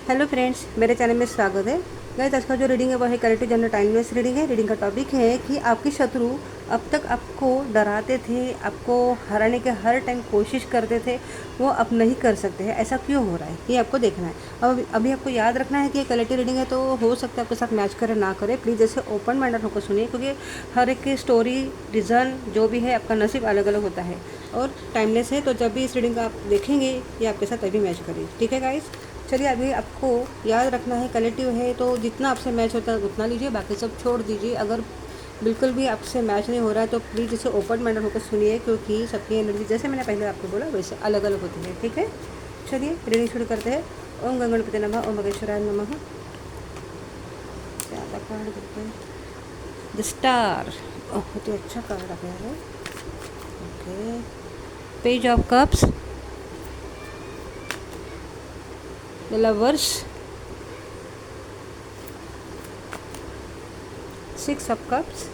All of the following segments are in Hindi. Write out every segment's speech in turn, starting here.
हेलो फ्रेंड्स, मेरे चैनल में स्वागत है। गाइस, आज का जो रीडिंग है वो है कलेक्टिव जनरल टाइमलेस रीडिंग है। रीडिंग का टॉपिक है कि आपके शत्रु अब तक आपको डराते थे, आपको हराने के हर टाइम कोशिश करते थे, वो अब नहीं कर सकते हैं। ऐसा क्यों हो रहा है ये आपको देखना है। अब अभी आपको याद रखना है कि ये कलेक्टिव रीडिंग है, तो हो सकता है आपके साथ मैच करे ना करे। प्लीज़ ऐसे ओपन माइंडेड होकर सुनिए, क्योंकि हर एक की स्टोरी, रीज़न जो भी है, आपका नसीब अलग अलग होता है और टाइमलेस है। तो जब भी इस रीडिंग का आप देखेंगे ये आपके साथ तभी मैच करेगी। ठीक है गाइस, चलिए अभी आपको याद रखना है कलेक्टिव है तो जितना आपसे मैच होता है उतना लीजिए, बाकी सब छोड़ दीजिए। अगर बिल्कुल भी आपसे मैच नहीं हो रहा है तो प्लीज़ इसे ओपन माइंडेड होकर सुनिए, क्योंकि सबकी एनर्जी जैसे मैंने पहले आपको बोला वैसे अलग अलग होती है। ठीक है, चलिए रीडिंग शुरू करते हैं। ओम गणपति नमः, ओम महेश्वराय नमः। ज़्यादा कार्ड करते हैं। द स्टार, बहुत ही अच्छा कार्ड आ गया है। Okay, page of cups, the lovers, six of cups.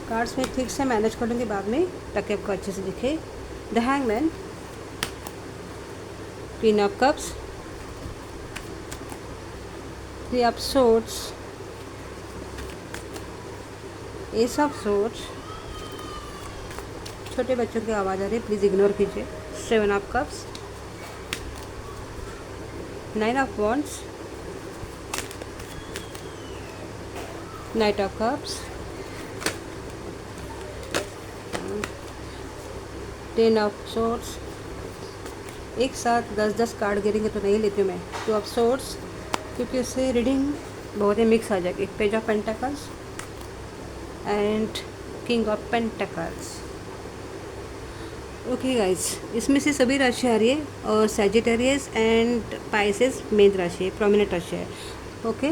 Cards में ठीक से मैनेज कर लूँगी बाद में ताकि आपको अच्छे से दिखे। The hangman, queen of cups, three of swords, S of swords. छोटे बच्चों की आवाज़ आ रही है, प्लीज़ इग्नोर कीजिए। Seven of cups, nine of wands, night of cups, ten of swords. एक साथ 10-10 कार्ड गिरेंगे तो नहीं लेती हूँ मैं। टू ऑफ सोर्ड्स, क्योंकि उससे रीडिंग बहुत ही मिक्स आ जाएगी। Page of pentacles and king of pentacles. Okay guys, इसमें से सभी राशि आ रही है और सैजिटेरियस एंड पाइसेस मेन राशि है, प्रोमिनेंट राशि है। ओके,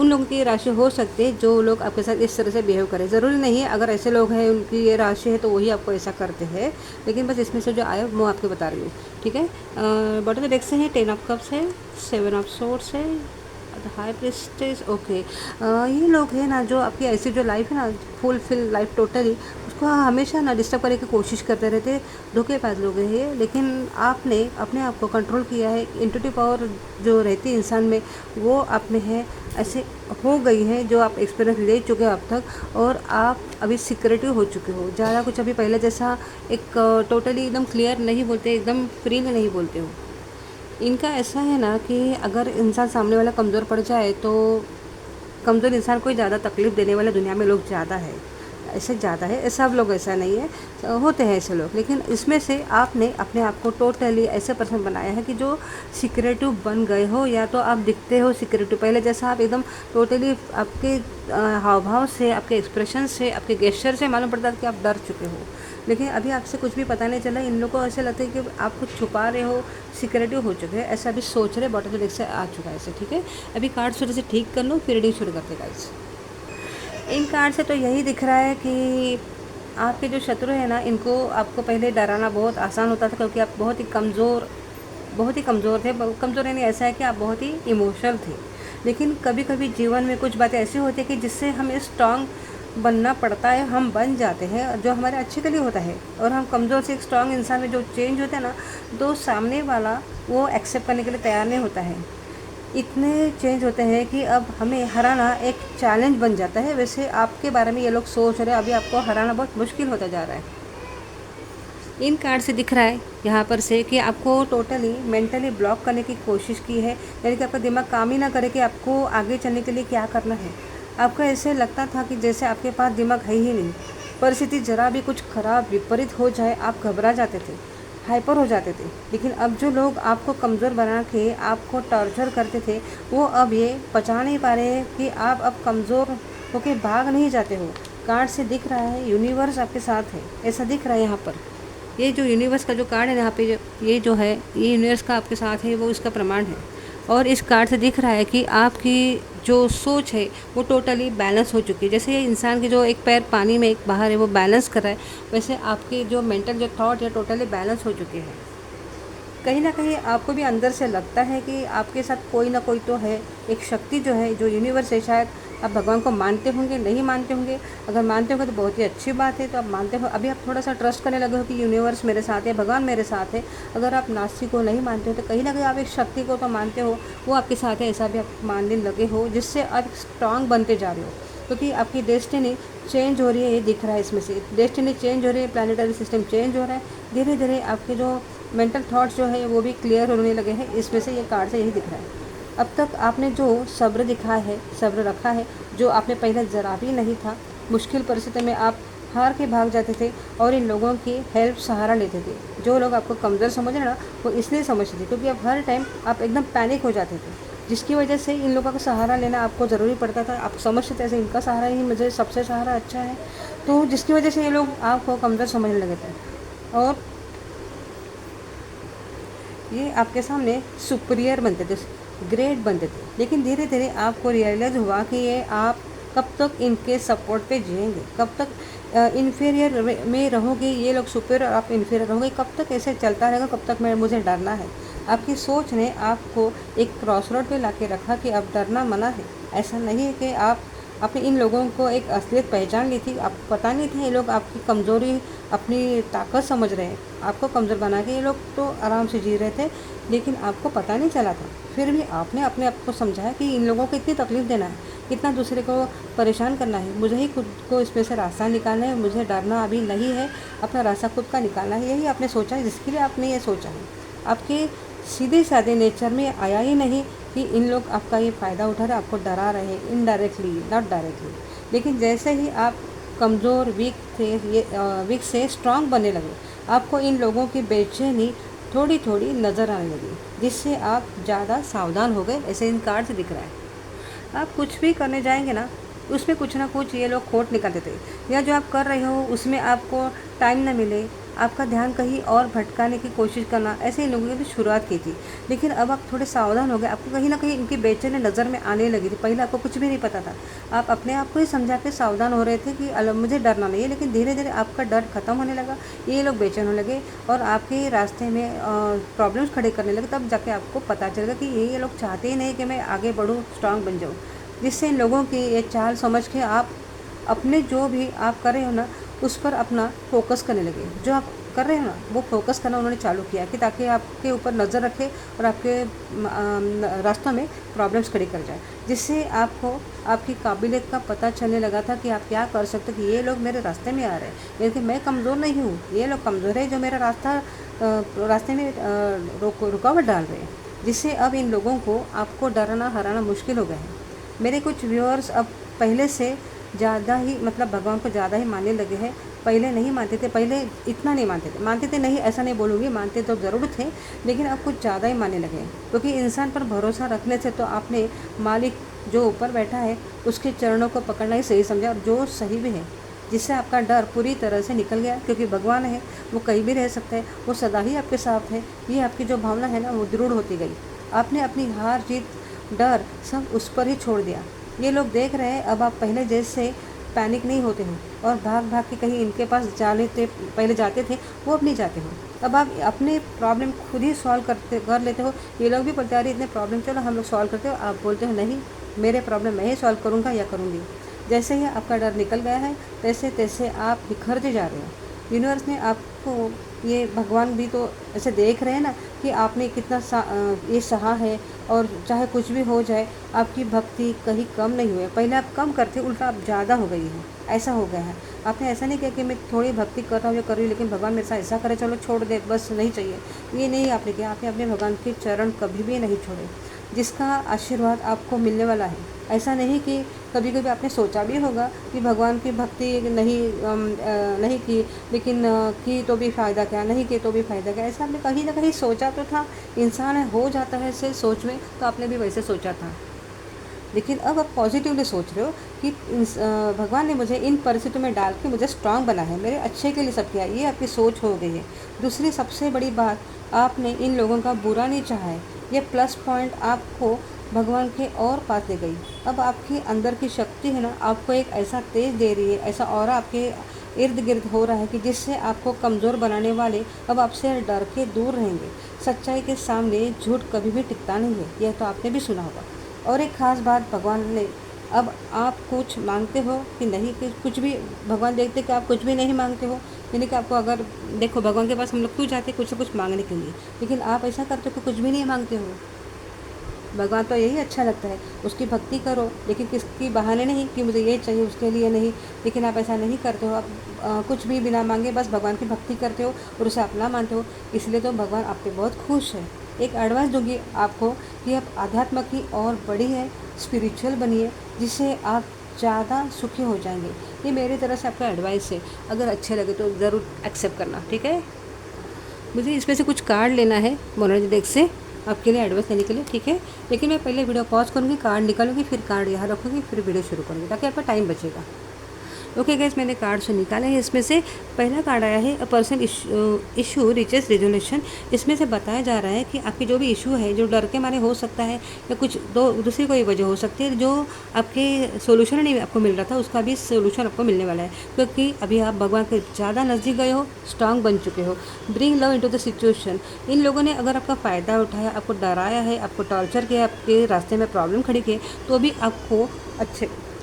उन लोगों की राशि हो सकती है जो लोग आपके साथ इस तरह से बिहेव करें। ज़रूरी नहीं है अगर ऐसे लोग हैं उनकी ये राशि है तो वही आपको ऐसा करते हैं, लेकिन बस इसमें से जो आया मैं आपको बता रही हूँ। ठीक है, बॉटम ऑफ डेक से है, 10 ऑफ कप्स है, 7 ऑफ सोर्ड्स है, हाई प्रिस्टेस। ओके, ये लोग हैं ना जो आपकी ऐसी जो लाइफ है ना, फुलफिल लाइफ टोटली, उसको हमेशा ना डिस्टर्ब करने की कोशिश करते रहते हैं। धोखेबाज लोग हैं ये, लेकिन आपने अपने आप को कंट्रोल किया है। इंट्यूटिव पावर जो रहती है इंसान में वो आप में है, ऐसे हो गई है जो आप एक्सपीरियंस ले चुके हो अब तक, और आप अभी सिक्योरिटी हो चुके हो। ज़्यादा कुछ अभी पहले जैसा एक टोटली एकदम क्लियर नहीं बोलते, एकदम फ्री में नहीं बोलते हो। इनका ऐसा है ना कि अगर इंसान सामने वाला कमज़ोर पड़ जाए तो कमज़ोर इंसान को ही ज़्यादा तकलीफ़ देने वाले दुनिया में लोग ज़्यादा है, ऐसे ज़्यादा है। सब लोग ऐसा नहीं है, होते हैं ऐसे लोग, लेकिन इसमें से आपने अपने आप को टोटली ऐसे पर्सन बनाया है कि जो सिक्योरिटी बन गए हो, या तो आप दिखते हो सिक्योरिटी पहले जैसा, आप एकदम टोटली आपके हाव भाव से, आपके एक्सप्रेशन से, आपके गेस्चर से मालूम पड़ता है कि आप डर चुके हो। लेकिन अभी आपसे कुछ भी पता नहीं चला। इन लोगों को ऐसे लगता है कि आप कुछ छुपा रहे हो, सिक्योरिटी हो चुके हैं, ऐसा अभी सोच रहे। बॉटम डेक से आ चुका है ऐसे। ठीक है, अभी कार्ड थोड़े से ठीक कर लो फिर रीडिंग शुरू करते गाइस। इन कार्ड से तो यही दिख रहा है कि आपके जो शत्रु है ना, इनको आपको पहले डराना बहुत आसान होता था, क्योंकि आप बहुत ही कमज़ोर थे। कमज़ोर यानी ऐसा है कि आप बहुत ही इमोशनल थे। लेकिन कभी कभी जीवन में कुछ बातें ऐसी होती है कि जिससे हमें स्ट्रांग बनना पड़ता है, हम बन जाते हैं जो हमारे अच्छे के लिए होता है। और हम कमज़ोर से एक स्ट्रांग इंसान में जो चेंज होता है ना, तो सामने वाला वो एक्सेप्ट करने के लिए तैयार नहीं होता है। इतने चेंज होते हैं कि अब हमें हराना एक चैलेंज बन जाता है। वैसे आपके बारे में ये लोग सोच रहे हैं, अभी आपको हराना बहुत मुश्किल होता जा रहा है। इन कार्ड से दिख रहा है यहाँ पर से कि आपको टोटली मेंटली ब्लॉक करने की कोशिश की है, यानी कि आपका दिमाग काम ही ना करे कि आपको आगे चलने के लिए क्या करना है। आपको ऐसे लगता था कि जैसे आपके पास दिमाग है ही नहीं। परिस्थिति ज़रा भी कुछ खराब विपरीत हो जाए आप घबरा जाते थे, हाइपर हो जाते थे। लेकिन अब जो लोग आपको कमज़ोर बना के आपको टॉर्चर करते थे, वो अब ये पचा नहीं पा रहे हैं कि आप अब कमज़ोर होके भाग नहीं जाते हो। कार्ड से दिख रहा है यूनिवर्स आपके साथ है, ऐसा दिख रहा है यहाँ पर। ये जो यूनिवर्स का जो कार्ड है यहाँ पे, ये जो है ये यूनिवर्स का आपके साथ है, वो इसका प्रमाण है। और इस कार्ड से दिख रहा है कि आपकी जो सोच है वो टोटली बैलेंस हो चुकी है। जैसे ये इंसान की जो एक पैर पानी में एक बाहर है वो बैलेंस कर रहा है, वैसे आपकी जो मेंटल जो थॉट है टोटली बैलेंस हो चुके हैं। कहीं ना कहीं आपको भी अंदर से लगता है कि आपके साथ कोई ना कोई तो है, एक शक्ति जो है, जो यूनिवर्स है। शायद आप भगवान को मानते होंगे, नहीं मानते होंगे। अगर मानते होंगे तो बहुत ही अच्छी बात है, तो आप मानते हो, अभी आप थोड़ा सा ट्रस्ट करने लगे हो कि यूनिवर्स मेरे साथ है, भगवान मेरे साथ है। अगर आप नास्तिक को नहीं मानते हो तो कहीं ना कहीं आप एक शक्ति को तो मानते हो, वो आपके साथ है, ऐसा भी आप मानने लगे हो, जिससे आप स्ट्रांग बनते जा रहे हो। क्योंकि आपकी डेस्टिनी चेंज हो रही है, ये दिख रहा है इसमें से। डेस्टिनी चेंज हो रही है, प्लानिटरी सिस्टम चेंज हो रहा है, धीरे धीरे आपके जो मेंटल थॉट्स जो है वो भी क्लियर होने लगे हैं। इसमें से ये कार्ड से यही दिख रहा है। अब तक आपने जो सब्र दिखाया है, सब्र रखा है, जो आपने पहले ज़रा भी नहीं था, मुश्किल परिस्थिति में आप हार के भाग जाते थे और इन लोगों की हेल्प सहारा लेते थे। जो लोग आपको कमज़ोर समझ रहे ना, वो इसलिए समझते थे क्योंकि आप हर टाइम आप एकदम पैनिक हो जाते थे, जिसकी वजह से इन लोगों का सहारा लेना आपको ज़रूरी पड़ता था। आप समझते थे ऐसे इनका सहारा ही मुझे सबसे सहारा अच्छा है, तो जिसकी वजह से ये लोग आपको कमज़ोर समझने लगे थे और ये आपके सामने सुपीरियर बनते थे, ग्रेट बनते थे। लेकिन धीरे धीरे आपको रियलाइज़ हुआ कि ये आप कब तक इनके सपोर्ट पे जिएंगे, कब तक इन्फीरियर में रहोगे, ये लोग सुपीरियर और आप इन्फीरियर रहोगे, कब तक ऐसे चलता रहेगा, कब तक मुझे डरना है। आपकी सोच ने आपको एक क्रॉस रोड पर ला के रखा कि अब डरना मना है। ऐसा नहीं है कि आप अपने इन लोगों को एक असलियत पहचान ली थी, आपको पता नहीं था ये लोग आपकी कमज़ोरी अपनी ताकत समझ रहे हैं, आपको कमज़ोर बना के ये लोग तो आराम से जी रहे थे, लेकिन आपको पता नहीं चला था। फिर भी आपने अपने आप को समझाया कि इन लोगों को इतनी तकलीफ़ देना है, कितना दूसरे को परेशान करना है, मुझे ही खुद को इसमें से रास्ता निकालना है, मुझे डरना अभी नहीं है, अपना रास्ता खुद का निकालना है। यही आपने सोचा है, जिसके लिए आपने ये सोचा है। आपके सीधे साधे नेचर में आया ही नहीं कि इन लोग आपका ये फ़ायदा उठा रहे, आपको डरा रहे हैं, इनडायरेक्टली नॉट डायरेक्टली। लेकिन जैसे ही आप कमज़ोर वीक से स्ट्रांग बनने लगे, आपको इन लोगों की बेचैनी थोड़ी थोड़ी नज़र आने लगी, जिससे आप ज़्यादा सावधान हो गए, ऐसे इन कार्ड से दिख रहा है। आप कुछ भी करने जाएंगे ना, उसमें कुछ ना कुछ ये लोग खोट निकालते थे, या जो आप कर रहे हो उसमें आपको टाइम ना मिले, आपका ध्यान कहीं और भटकाने की कोशिश करना, ऐसे ही लोगों ने भी शुरुआत की थी। लेकिन अब आप थोड़े सावधान हो गए, आपको कहीं ना कहीं इनकी बेचैनी नज़र में आने लगी थी। पहले आपको कुछ भी नहीं पता था, आप अपने आप को ही समझा के सावधान हो रहे थे कि मुझे डरना नहीं है। लेकिन धीरे धीरे आपका डर खत्म होने लगा, ये लोग बेचैन होने लगे और आपके रास्ते में प्रॉब्लम्स खड़े करने लगे। तब जाके आपको पता चलेगा कि ये लोग चाहते ही नहीं कि मैं आगे बढ़ूँ, स्ट्रांग बन जाऊँ। जिससे इन लोगों की ये चाल समझ के आप अपने जो भी आप कर रहे हो ना, उस पर अपना फोकस करने लगे। जो आप कर रहे हो ना, वो फोकस करना उन्होंने चालू किया कि ताकि आपके ऊपर नज़र रखे और आपके रास्तों में प्रॉब्लम्स खड़ी कर जाए, जिससे आपको आपकी काबिलियत का पता चलने लगा था कि आप क्या कर सकते कि ये लोग मेरे रास्ते में आ रहे हैं, लेकिन मैं कमज़ोर नहीं हूँ, ये लोग कमज़ोर है जो मेरा रास्ते में रुकावट डाल रहे हैं। जिससे अब इन लोगों को आपको डराना हराना मुश्किल हो गया है। मेरे कुछ व्यूअर्स अब पहले से ज़्यादा ही भगवान को ज़्यादा ही मानने लगे हैं। पहले नहीं मानते थे, पहले इतना नहीं मानते थे नहीं, ऐसा नहीं बोलूँगी, मानते तो ज़रूर थे, लेकिन अब कुछ ज़्यादा ही मानने लगे हैं। क्योंकि इंसान पर भरोसा रखने से तो आपने मालिक जो ऊपर बैठा है उसके चरणों को पकड़ना ही सही समझा, और जो सही भी है, जिससे आपका डर पूरी तरह से निकल गया। क्योंकि भगवान है, वो कहीं भी रह सकता है, वो सदा ही आपके साथ है। ये आपकी जो भावना है ना, वो दृढ़ होती गई। आपने अपनी हार जीत डर सब उस पर ही छोड़ दिया। ये लोग देख रहे हैं अब आप पहले जैसे पैनिक नहीं होते हो और भाग भाग के कहीं इनके पास पहले जाते थे, वो अब नहीं जाते हो। अब आप अपने प्रॉब्लम खुद ही सॉल्व कर लेते हो। ये लोग भी बोलते हैं अरे इतने प्रॉब्लम, चलो हम लोग सॉल्व करते हो। आप बोलते हो नहीं, मेरे प्रॉब्लम मैं ही सॉल्व करूँगा या करूँगी। जैसे ही आपका डर निकल गया है, तैसे तैसे आप बिखरते जा रहे हो। यूनिवर्स ने आपको, ये भगवान भी तो ऐसे देख रहे हैं ना कि आपने कितना ये सहा है, और चाहे कुछ भी हो जाए आपकी भक्ति कहीं कम नहीं हुई है। पहले आप कम करते, उल्टा आप ज़्यादा हो गई है, ऐसा हो गया है। आपने ऐसा नहीं किया कि मैं थोड़ी भक्ति कर रहा हूँ या कर रही हूँ लेकिन भगवान मेरे साथ ऐसा करे, चलो छोड़ दे, बस नहीं चाहिए, ये नहीं आपने किया। आपने अपने भगवान के चरण कभी भी नहीं छोड़े, जिसका आशीर्वाद आपको मिलने वाला है। ऐसा नहीं कि कभी कभी आपने सोचा भी होगा कि भगवान की भक्ति नहीं की, लेकिन की तो भी फ़ायदा क्या, नहीं की तो भी फ़ायदा क्या, ऐसा आपने कहीं ना कहीं सोचा तो था। इंसान हो जाता है ऐसे सोच में, तो आपने भी वैसे सोचा था। लेकिन अब आप पॉजिटिवली सोच रहे हो कि भगवान ने मुझे इन परिस्थितियों में डाल के मुझे स्ट्रांग बना है, मेरे अच्छे के लिए सब किया। ये आपकी सोच हो गई है। दूसरी सबसे बड़ी बात, आपने इन लोगों का बुरा नहीं चाहा है। ये प्लस पॉइंट आपको भगवान के और पास ले गई। अब आपकी अंदर की शक्ति है ना, आपको एक ऐसा तेज दे रही है, ऐसा ऑरा आपके इर्द गिर्द हो रहा है कि जिससे आपको कमज़ोर बनाने वाले अब आपसे डर के दूर रहेंगे। सच्चाई के सामने झूठ कभी भी टिकता नहीं है, यह तो आपने भी सुना होगा। और एक ख़ास बात भगवान ने, अब आप कुछ मांगते हो कि नहीं, कि कुछ भी भगवान देखते कि आप कुछ भी नहीं मांगते हो, यानी कि आपको अगर देखो भगवान के पास हम लोग क्यों जाते हैं, कुछ ना कुछ मांगने के लिए, लेकिन आप ऐसा करते हो कि कुछ भी नहीं मांगते हो। भगवान तो यही अच्छा लगता है, उसकी भक्ति करो, लेकिन किसकी बहाने नहीं कि मुझे ये चाहिए उसके लिए नहीं। लेकिन आप ऐसा नहीं करते हो, आप कुछ भी बिना मांगे बस भगवान की भक्ति करते हो और उसे अपना मानते हो, इसलिए तो भगवान आप पे बहुत खुश है। एक एडवाइस दूंगी आपको कि आप आध्यात्म की और बड़ी है, स्पिरिचुअल बनिए, जिससे आप ज़्यादा सुखी हो जाएंगे। ये मेरी तरफ से आपका एडवाइस है, अगर अच्छे लगे तो ज़रूर एक्सेप्ट करना, ठीक है। मुझे इसमें से कुछ कार्ड लेना है मोनार्जी डेक से, आपके लिए एडवाइस लेने के लिए, ठीक है। लेकिन मैं पहले वीडियो पॉज करूँगी, कार्ड निकालूंगी, फिर कार्ड यहाँ रखूँगी, फिर वीडियो शुरू करूँगी, ताकि आपका टाइम बचेगा। ओके गाइस, मैंने कार्ड से निकाले हैं। इसमें से पहला कार्ड आया है, a person issue reaches resolution. इसमें से बताया जा रहा है कि आपकी जो भी इशू है, जो डर के मारे हो सकता है या कुछ दूसरी कोई वजह हो सकती है, जो आपके सोल्यूशन नहीं आपको मिल रहा था, उसका भी सोल्यूशन आपको मिलने वाला है, क्योंकि अभी आप भगवान के ज़्यादा नज़दीक गए हो, स्ट्रांग बन चुके हो। Bring love into the situation. इन लोगों ने अगर आपका फ़ायदा उठाया, आपको डराया है, आपको टॉर्चर किया, आपके रास्ते में प्रॉब्लम खड़ी की, तो भी आपको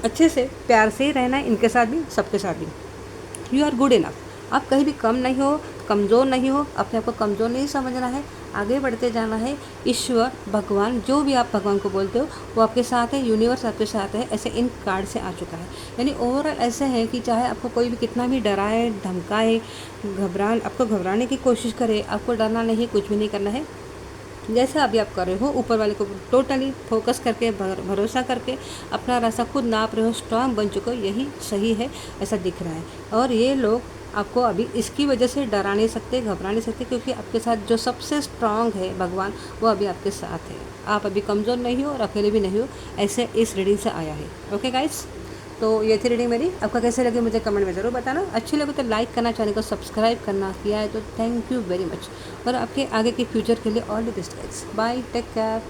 अच्छे से प्यार से ही रहना है, इनके साथ भी, सबके साथ भी। You are good enough. आप कहीं भी कम नहीं हो, कमज़ोर नहीं हो, अपने आप को कमज़ोर नहीं समझना है, आगे बढ़ते जाना है। ईश्वर, भगवान, जो भी आप भगवान को बोलते हो, वो आपके साथ है, यूनिवर्स आपके साथ है, ऐसे इन कार्ड से आ चुका है। यानी ओवरऑल ऐसे है कि चाहे आपको कोई भी कितना भी डराए, धमकाए, आपको घबराने की कोशिश करे, आपको डरना नहीं, कुछ भी नहीं करना है। जैसा अभी आप कर रहे हो, ऊपर वाले को टोटली फोकस करके, भरोसा करके अपना रास्ता खुद नाप रहे हो, स्ट्रांग बन चुके हो, यही सही है, ऐसा दिख रहा है। और ये लोग आपको अभी इसकी वजह से डरा नहीं सकते, घबरा नहीं सकते, क्योंकि आपके साथ जो सबसे स्ट्रांग है भगवान, वो अभी आपके साथ है। आप अभी कमज़ोर नहीं हो और अकेले भी नहीं हो, ऐसे इस रीडिंग से आया है। ओके गाइस, तो ये थी रीडिंग मेरी। आपका कैसे लगे मुझे कमेंट में ज़रूर बताना। अच्छी लगे तो लाइक करना, चैनल को सब्सक्राइब करना, किया है तो थैंक यू वेरी मच। और आपके आगे के फ्यूचर के लिए all the best guys. Bye, take care.